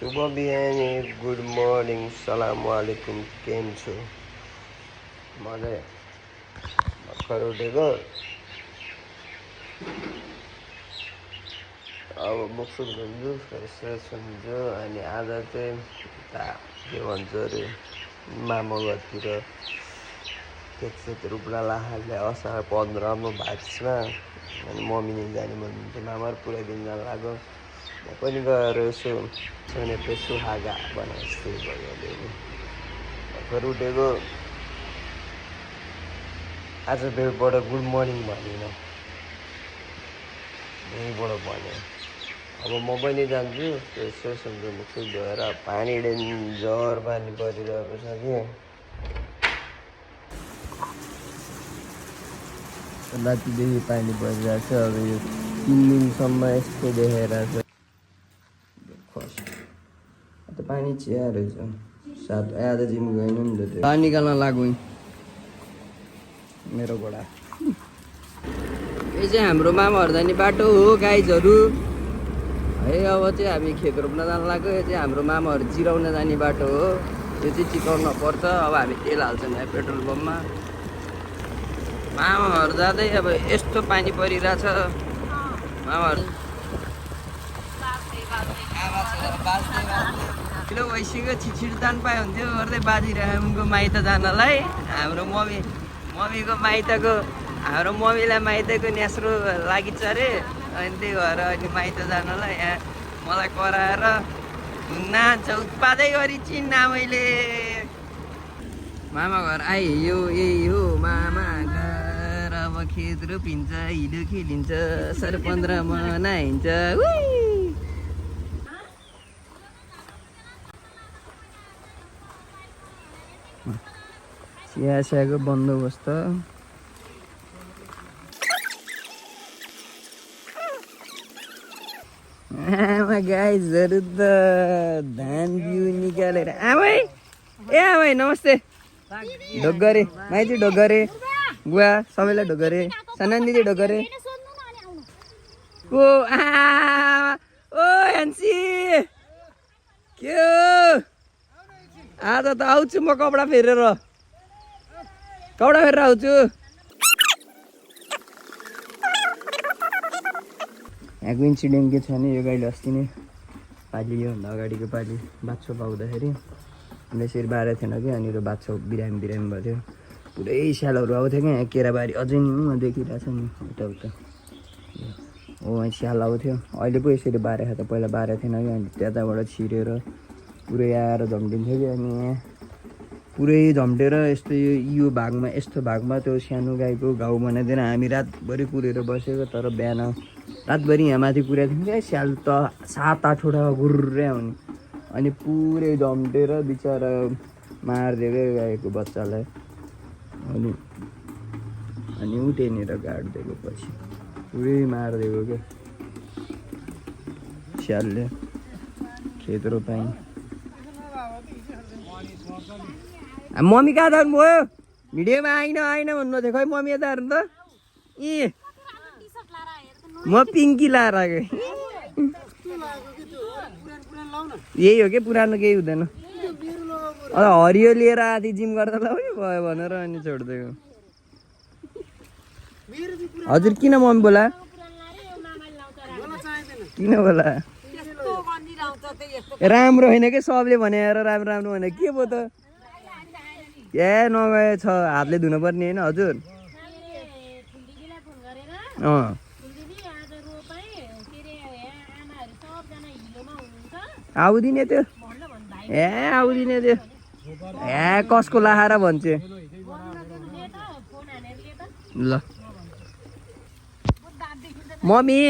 सुबह बिहानी good morning सलाम वालेकुम केम छु मैले भर्खर उठेको अब मुखसुख धुन्छु फ्रेस हुन्छु अनि आज चाहिँ के भन्छ अरे मामा घरतिर केकसेकहरू पुरा लाहाले असार 15 भाइसमा अनि मम्मीले जाने भन्नुहुन्छ मामा पुरै दिन जान लाग्यो म पनि गएर यसो छनेको सुहागा बनाएछु भयो भर्खर उठेको आज बेबाट गुड मर्निङ भनिन यहीँबाट भने अब म पनि जान्छु यसो सुन्छु मुखसुख धोएर पानी डेन्जर पानी परिरहेको छ कि रातिदेखि पानी परिरहेको छ अब यो 3 दिनसम्म यस्तो देखाइरहेको छ त पानी चिया रहेछ सात आज जिम गएन नि त त्यो पानी निकाल्न लाग्यो मेरो घोडा यो चाहिँ हाम्रो मामा हर्दानी बाटो हो गाइजहरू है अब चाहिँ हामी खेत रोप्न जान लाग्यो यो चाहिँ हाम्रो मामाहरू जिराउन जाने बाटो हो यो चाहिँ चिकाउन पर्छ अब हामी तेल हाल्छौँ यहाँ पेट्रोल पम्पमा मामाहरू जाँदै अब यस्तो पानी परिरहेछ मामाहरू ठुलो भइसक्यो छिटछिटो जान पायो हुन्थ्यो गर्दै बाजिरहेको उनको माइत जानलाई हाम्रो मम्मीको माइतको हाम्रो मम्मीलाई माइतको न्यास्रो लागिन्छ अरे अनि त्यही भएर अहिले माइत जानलाई यहाँ मलाई कराएर नाच्छ उत्पादै गरी चिन्न मैले मामा घर आइयो यही हो मामा घर अब खेत रोपिन्छ हिलो खेलिन्छ सर 15 मनाइन्छ चियाको बन्दोबस्त आमा गाइजहरू त धान बिउ निकालेर आमै ए आमै नमस्ते ढोगरे माइती ढोगरे बुवा सबैलाई ढोगरे सनान दिदी ढोगरे ओ आमा ओ हेन्सी के हो आज त आउँछु म कपडा फेरेर आउँछु यहाँको इन्सिडेन्ट के छ भने यो गाईले अस्ति नै पालि योभन्दा अगाडिको पालि बाछो पाउँदाखेरि अन्त यसरी बारेको थिएन कि अनि त्यो बाछो बिरामी भएको थियो पुरै स्यालहरू आउँथ्यो क्या यहाँ केराबारी अझै नि देखिरहेछ नि उता हो यहाँ स्याल आउँथ्यो अहिले पो यसरी बारेको त पहिला बारेको थिएन कि अनि त्यताबाट छिरेर पुरै आएर झम्टिन्थ्यो कि अनि यहाँ पुरै झम्टेर यस्तो यो भागमा यस्तो भागमा त्यो सानो गाईको घाउ बनाइदिएर हामी रातभरि कुरेर बसेको तर बिहान रातभरि यहाँ माथि कुरेको थियौँ क्या स्याल त 7-8 वटा गुर्रै आउने अनि पुरै झम्टेर बिचरा मारिदियो क्या गाईको बच्चालाई अनि उठेनेर गाडिदिएको पछि पुरै मारिदिएको क्या स्यालले खेत रोपाइ मम्मी कहाँ जानुभयो भिडियोमा आइन भन्नु थियो खै मम्मी यता हेर्नु त म पिङ्की लाएर आएको यही हो कि पुरानो केही हुँदैन हरियो लिएर आधी जिम गर्दा ल पनि भयो भनेर अनि छोडिदियो। हजुर किन मम्मी बोला? किन बोला? राम्रो होइन कि सबले भनेर राम्रो राम्रो भने के भयो त? ए नगए छ हातले धुनु पर्ने होइन हजुर? आउँदिने त्यो आउँदिने त्यो कसको लाहारा भन्छ ल मम्मी।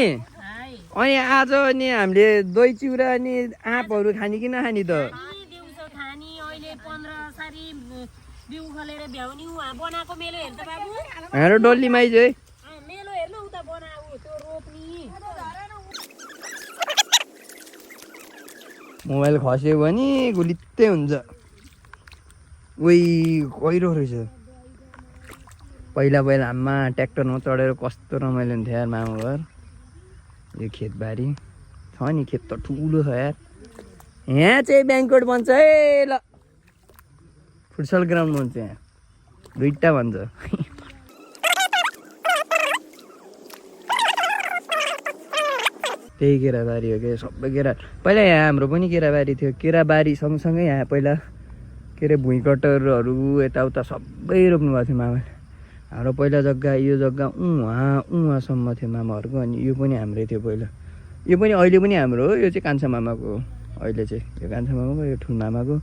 अनि आज नि हामीले दही चिउरा अनि आँपहरू खाने कि नखाने त? हाम्रो डल्ली माइज है मोबाइल खस्यो भने गुलित्तै हुन्छ। उही गहिरो रहेछ। पहिला पहिला आमा ट्र्याक्टरमा चढेर कस्तो रमाइलो हुन्थ्यो यार मामा घर। यो खेतबारी छ नि खेत त ठुलो छ यार। यहाँ चाहिँ ब्याङ्कट बन्छ है ल फुटसल ग्राउन्ड बन्छ यहाँ दुईटा भन्छ। त्यही केराबारी हो क्या सबै केरा। पहिला यहाँ हाम्रो पनि केराबारी थियो। केराबारी सँगसँगै यहाँ पहिला के अरे भुइँकटरहरू यताउता सबै रोप्नु भएको थियो मामाले। हाम्रो पहिला जग्गा यो जग्गा उहाँसम्म थियो मामाहरूको। अनि यो पनि हाम्रै थियो पहिला। यो पनि अहिले पनि हाम्रो हो। यो चाहिँ कान्छा मामाको हो। अहिले चाहिँ यो कान्छा मामाको यो ठुलो मामाको।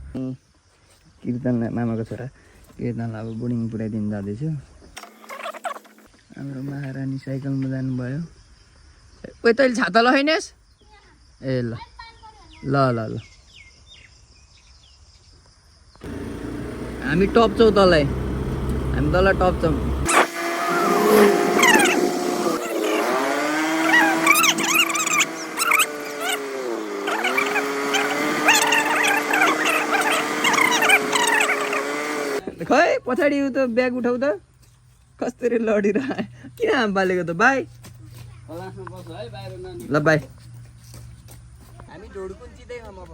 कीर्तन मामाको छोरा कीर्तन अब बोर्डिङ पुऱ्याइदिनु जाँदैछु। हाम्रो महारानी साइकलमा जानुभयो। ओइ तैँले छाता लगाइनेस्? ए ल ल ल ल हामी टप्छौँ तँलाई। हामी तँलाई टप्छौँ। खै पछाडि त ब्याग उठाउ त कसरी लडिरह। किन हाम पालेको त बाई? ल बाई हामी ढोडकुन चिँदै खाम अब।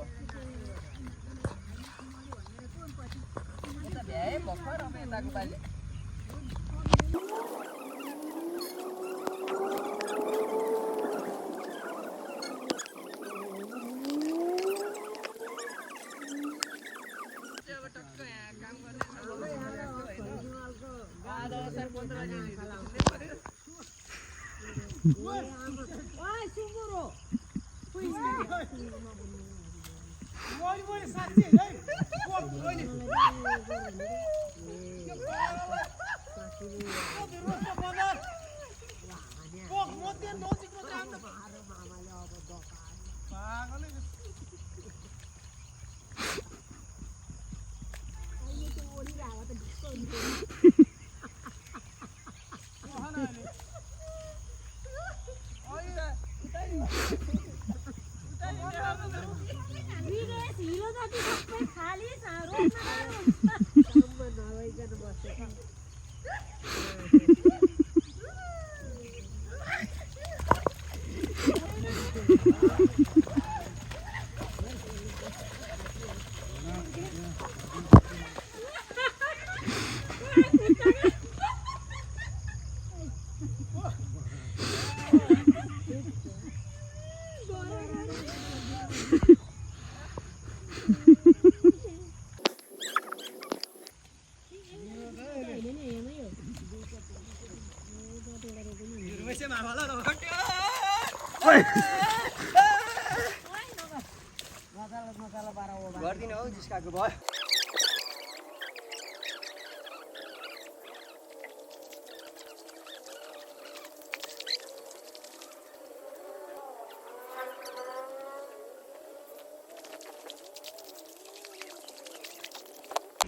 गर्दिन हौ जिस्काको भयो।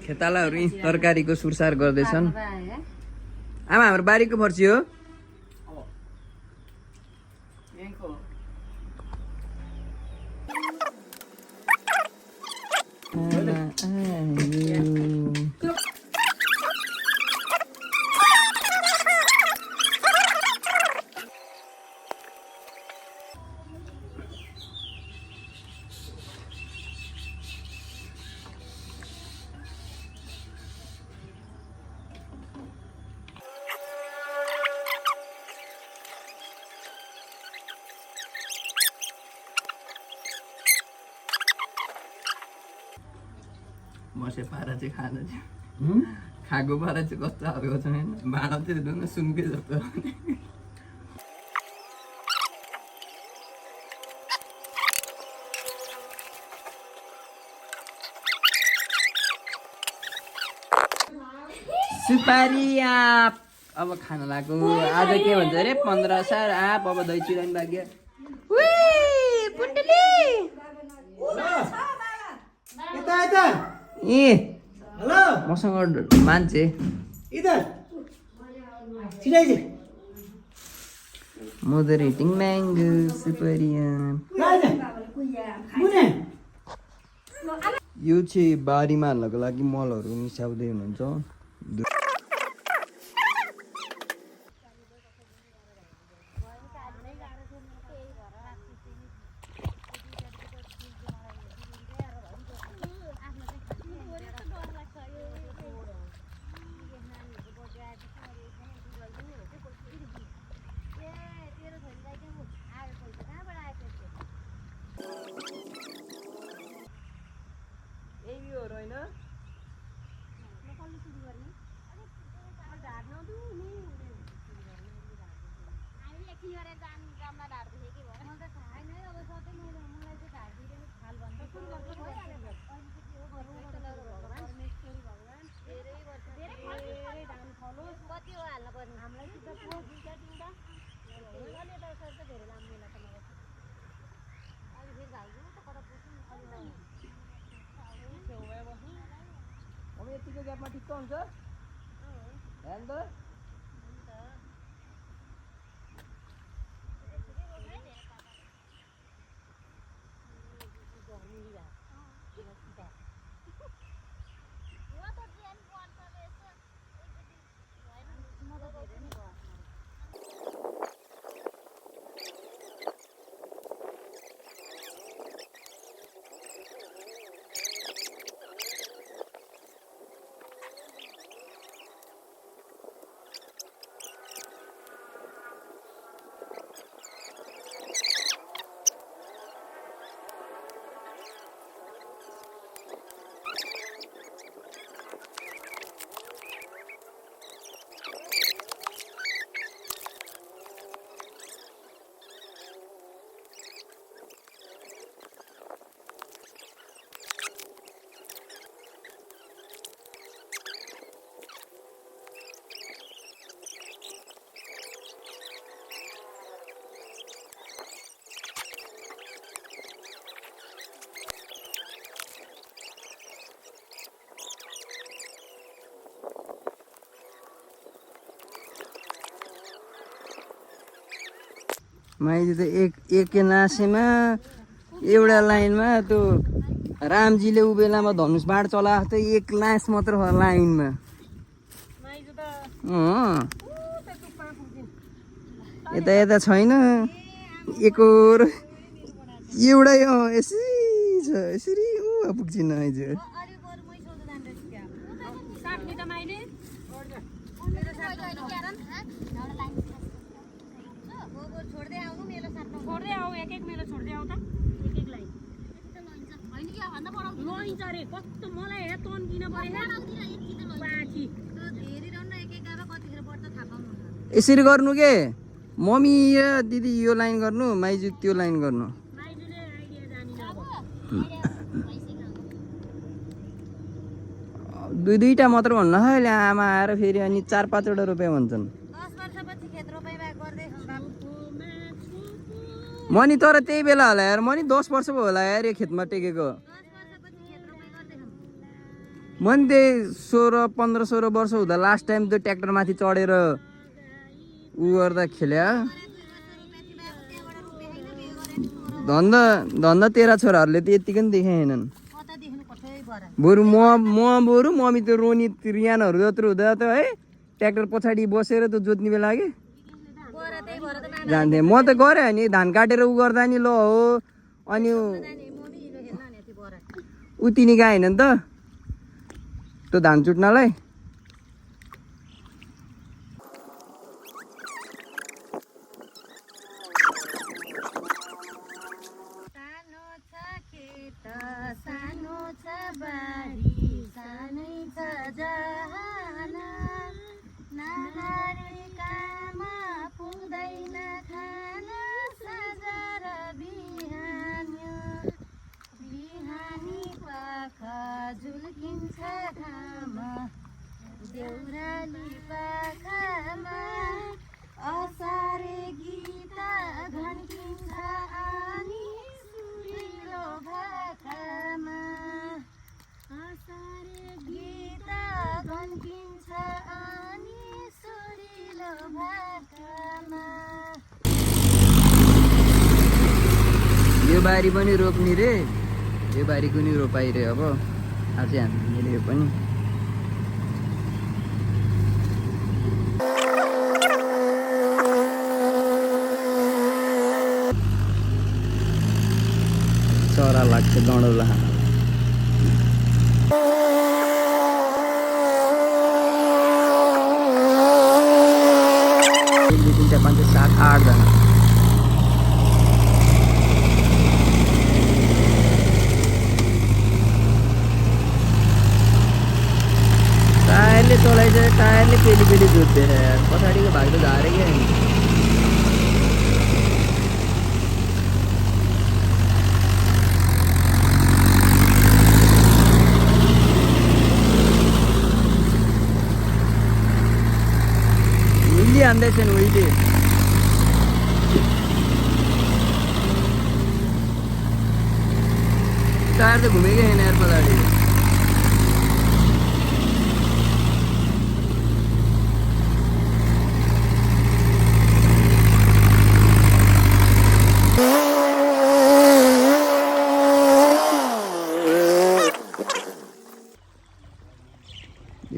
खेतालाहरू तरकारीको सुरसार गर्दैछन्। आमा हाम्रो बारीको फर्सी हो। मसे पारा चाहिँ खाँदैछ खाएको पारा चाहिँ कस्तो खालको छ होइन भाँडा चाहिँ हेर्नु न सुनकै जस्तो सुपारी आँप अब खान लाग्यो आज के भन्छ अरे 15 असार आँप अब दही चिरानी लाग्यो ए मसँग मान्छे मोदरेटिङ म्याङ्गो सुपारी यो चाहिँ बारीमा हाल्नको लागि मलहरू मिसाउँदै हुनुहुन्छ यतिको ग्यापमा ठिक्क हुन्छ ध्यान त मैले त एक नासेमा एउटा लाइनमा त्यो रामजीले ऊ बेलामा धनुष बाण चलाएको थियो एक लास मात्र हो लाइनमा यता यता छैन एकोर एउटै यसरी छ यसरी पुग्छिन आइज छोड्दै आऊ एक मेलो छोड्दै आऊ त एक लाइन हैन के भन्दा पढाउ लइन्छ रे कस्तो मलाई हे तन किन परे बाकी धेरै रन एक गाबा कतिखेर पढ्छ थाहा पाउनु यसरी गर्नु के मम्मी र दिदी यो लाइन गर्नु माइजु त्यो लाइन गर्नु माइजुले आइडिया जानिन अब दुईटा मात्र भन्नु अहिले आमा आएर फेरि अनि 4-5 वटा रुपैयाँ भन्छन् 10 वर्षपछि खेत रोपाइ गर्दै मनी तर त्यही बेला होला यार मनी 10 वर्ष भयो होला यार यो खेतमा टेकेको मनी त्यही 16-15 वर्ष हुँदा लास्ट टाइम त्यो ट्र्याक्टर माथि चढेर उ गर्दा खेल्या धन्दा तेरा छोराहरूले त यतिकै पनि देखाएनन् बरु बरु मम्मी त्यो रोनी रियानहरू जत्रो हुँदा त है ट्र्याक्टर पछाडि बसेर त जोत्ने बेला कि जान्थेँ म त गरेँ नि धान काटेर उ गर्दा नि ल हो अनि उतिनी गएँ होइन नि त त्यो धान चुट्नलाई झुल्किन्छ घाम देउराली पाखामा असारे गीत घन्किन्छ अनि सुरिलो भाकामा असारे गीत घन्किन्छ अनि सुरिलो भाकामा। यो बारी पनि रोप्ने रे, यो बारी कुनै रोपाइ रे। अब अझै हामीले यो पनि चरा लाग्छ गडौला खान। 1, 2, 3, 4, 5, 6, 7, 8 जना। टायरले चलाइछ, टायरले पेली पेली जोत्दैछ यार। पछाडिको भाग त झारे क्या नि। उल्टी हान्दैछन् उल्टी। टायर त घुमेकै छैन यार पछाडि।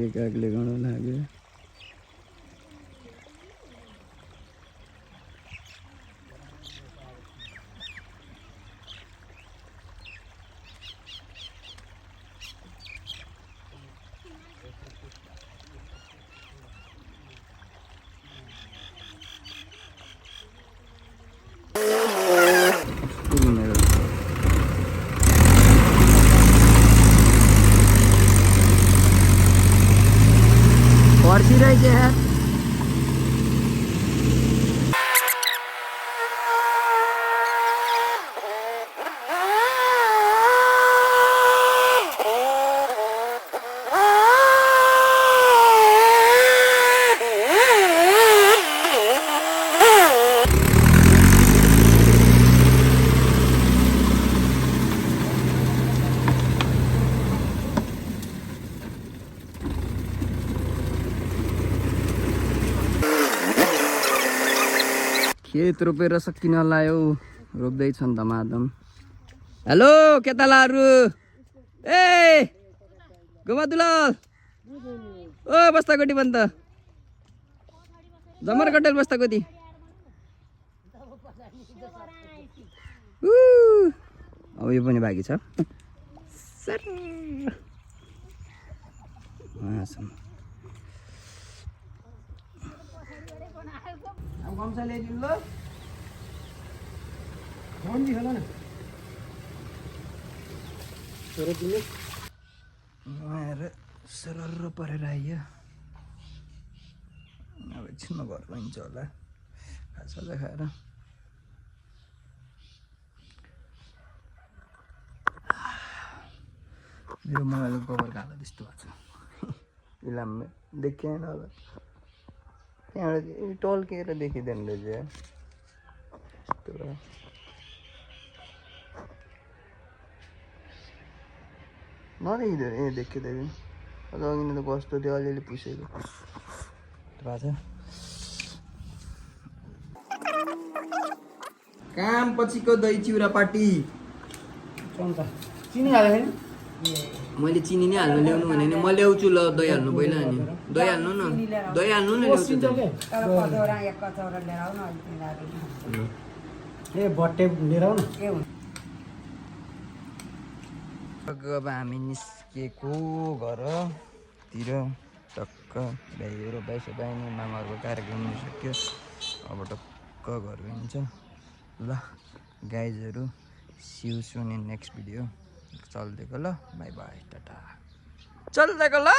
एकाग्ले गर्नु लाग्यो। पर्सिरहेछ यार। खेत रोपेर सकिन लाग्यो, रोप्दैछन् धमाधम। हेलो केतालाहरू, ए गोमा दुलाल, ओ बस्ता कोटी भन् त, जमर कटेल बस्ता कोटी। अब यो पनि बाँकी छ। गम्सा ल्याइदिनु ल, सरर परेर आइयो। अब एकछिनमा घर गइन्छ होला खाजा खाएर। मेरो मोबाइलको कभर कालो त्यस्तो भएको छ। इलाममा देखिएन होला, त्यहाँबाट टल्किएर देखिँदैन रहेछ यार। नदेखिँदो ए देखिँदैन। अझ अघि त कस्तो थियो, अलिअलि पुसेको थाहा छ। काम पछिको दही चिउरा पार्टी। चिनी हाल्यो नि? मैले चिनी नै हाल्नु ल्याउनु भने नि म ल्याउँछु ल। दही हाल्नु पहिला अनि दही हाल्नु न, दही हाल्नु न ल्याउँछु त। ए बट्टे लिएर आऊ न। अब हामी निस्केको घरतिर टक्क भाइहरू भाइ नि मामाहरूको कार्यक्रम सक्यो। अब टक्क घर गइन्छ ल गाइजहरू। See you soon in next video. चल्देको ल, बाई बाई टाटा। चल्देको ल।